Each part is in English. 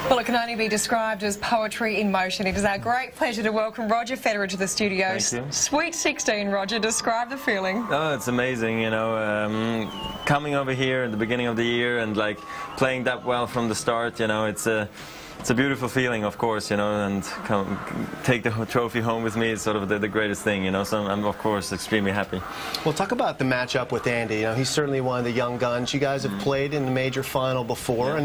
Well, it can only be described as poetry in motion. It is our great pleasure to welcome Roger Federer to the studio. Thank you. Sweet 16, Roger. Describe the feeling. Oh, it's amazing, you know, coming over here at the beginning of the year and like playing that well from the start, you know, it's a beautiful feeling, of course, you know, and take the trophy home with me is sort of the greatest thing, you know, so I'm of course extremely happy. Well, talk about the matchup with Andy. You know, he's certainly one of the young guns. You guys have played in the major final before,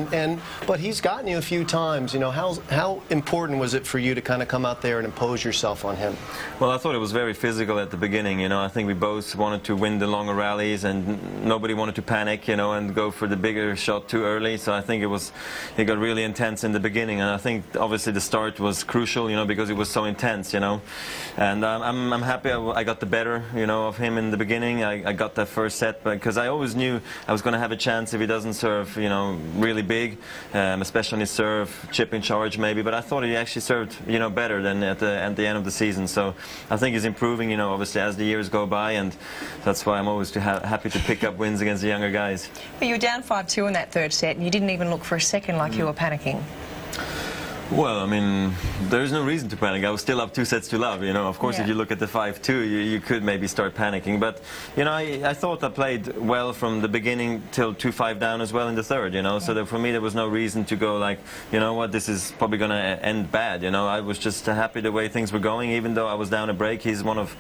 but he's gotten you a few times. You know, how important was it for you to kind of come out there and impose yourself on him? Well, I thought it was very physical at the beginning, you know. I think we both wanted to win the longer rallies and nobody wanted to panic, you know, and go for the bigger shot too early, so I think it got really intense in the beginning. And I think obviously the start was crucial, you know, because it was so intense, you know. And I'm happy I got the better, you know, of him in the beginning. I got that first set because I always knew I was going to have a chance if he doesn't serve, you know, really big, especially on his serve, chip in charge maybe. But I thought he actually served, you know, better than at the end of the season. So I think he's improving, you know, obviously as the years go by, and that's why I'm always happy to pick up wins against the younger guys. But you were down 5-2 in that third set, and you didn't even look for a second like you were panicking. Well, I mean, there's no reason to panic. I was still up 2 sets to love, you know. Of course, if you look at the 5-2, you could maybe start panicking. But, you know, I thought I played well from the beginning till 2-5 down as well in the third, you know. So that for me, there was no reason to go like, you know what, this is probably going to end bad, you know. I was just happy the way things were going, even though I was down a break. He's one of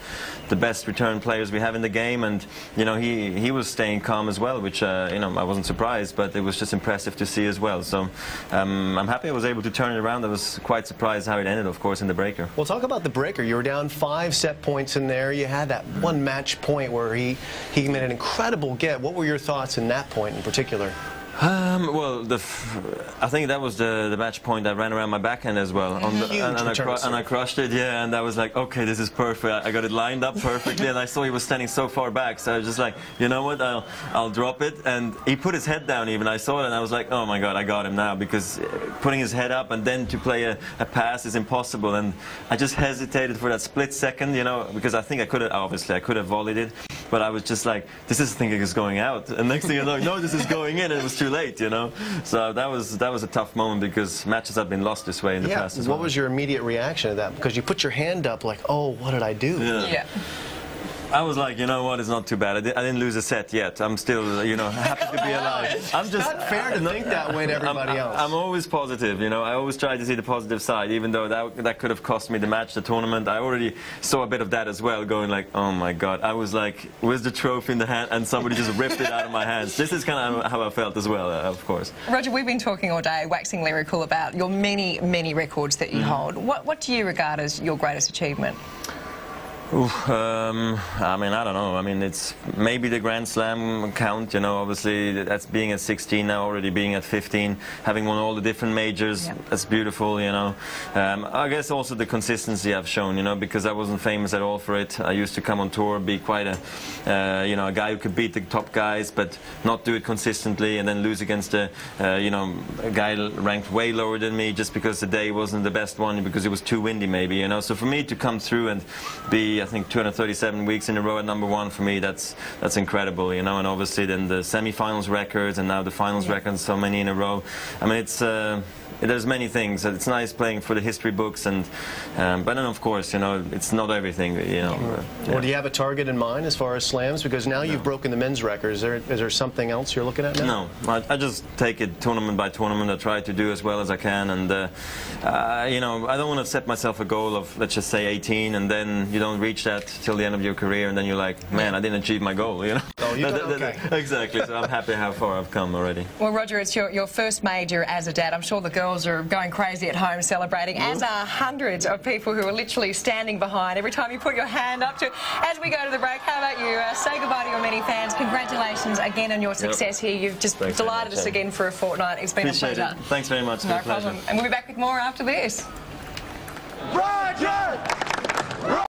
the best return players we have in the game. And, you know, he was staying calm as well, which, you know, I wasn't surprised, but it was just impressive to see as well. So I'm happy I was able to turn it around. I was quite surprised how it ended, of course, in the breaker. Well, talk about the breaker. You were down 5 set points in there. You had that one match point where he made an incredible get. What were your thoughts in that point in particular? Well, I think that was the match point that ran around my backhand as well. And I crushed it, yeah, and I was like, okay, this is perfect. I got it lined up perfectly, and I saw he was standing so far back, so I was just like, you know what, I'll drop it. And he put his head down even. I saw it, and I was like, oh my God, I got him now, because putting his head up and then to play a pass is impossible. And I just hesitated for that split second, you know, because I think I could have volleyed it. But I was just like, this is thinking it's going out, and next thing you know, no, this is going in, and it was too late, you know. So that was a tough moment because matches have been lost this way in the past as well. What was your immediate reaction to that? Because you put your hand up like, oh, what did I do? Yeah. I was like, you know what, it's not too bad. I didn't lose a set yet. I'm still, you know, happy to be alive. I'm just not fair to think that way to everybody else. I'm always positive, you know. I always try to see the positive side, even though that could have cost me the match, the tournament. I already saw a bit of that as well, going like, oh my God. I was like, where's the trophy in the hand? And somebody just ripped it out of my hands. This is kind of how I felt as well, of course. Roger, we've been talking all day, waxing lyrical about your many, many records that you hold. What do you regard as your greatest achievement? I mean, I don't know. I mean, it's maybe the Grand Slam count, you know, obviously that's being at 16 now, already being at 15, having won all the different majors, that's beautiful, you know. I guess also the consistency I've shown, you know, because I wasn't famous at all for it. I used to come on tour, be quite a, you know, a guy who could beat the top guys, but not do it consistently, and then lose against a, you know, a guy ranked way lower than me just because the day wasn't the best one, because it was too windy maybe, you know. So for me to come through and be, I think, 237 weeks in a row at #1, for me, that's incredible, you know. And obviously then the semi-finals records and now the finals records, so many in a row. I mean, it's there's many things. It's nice playing for the history books, and but then of course, you know, it's not everything, you know. Well, do you have a target in mind as far as slams? Because now you've broken the men's record. Is there something else you're looking at now? No, I just take it tournament by tournament. I try to do as well as I can, and you know, I don't want to set myself a goal of, let's just say, 18, and then you don't reach that till the end of your career, and then you're like, man, I didn't achieve my goal, you know. Oh, you okay. Exactly. So I'm happy how far I've come already. Well, Roger, it's your first major as a dad. I'm sure the girls are going crazy at home celebrating, as are hundreds of people who are literally standing behind every time you put your hand up to it. As we go to the break, how about you? Say goodbye to your many fans. Congratulations again on your success here. You've just delighted us again for a fortnight. It's been a pleasure. Thanks very much. No problem. And we'll be back with more after this. Roger!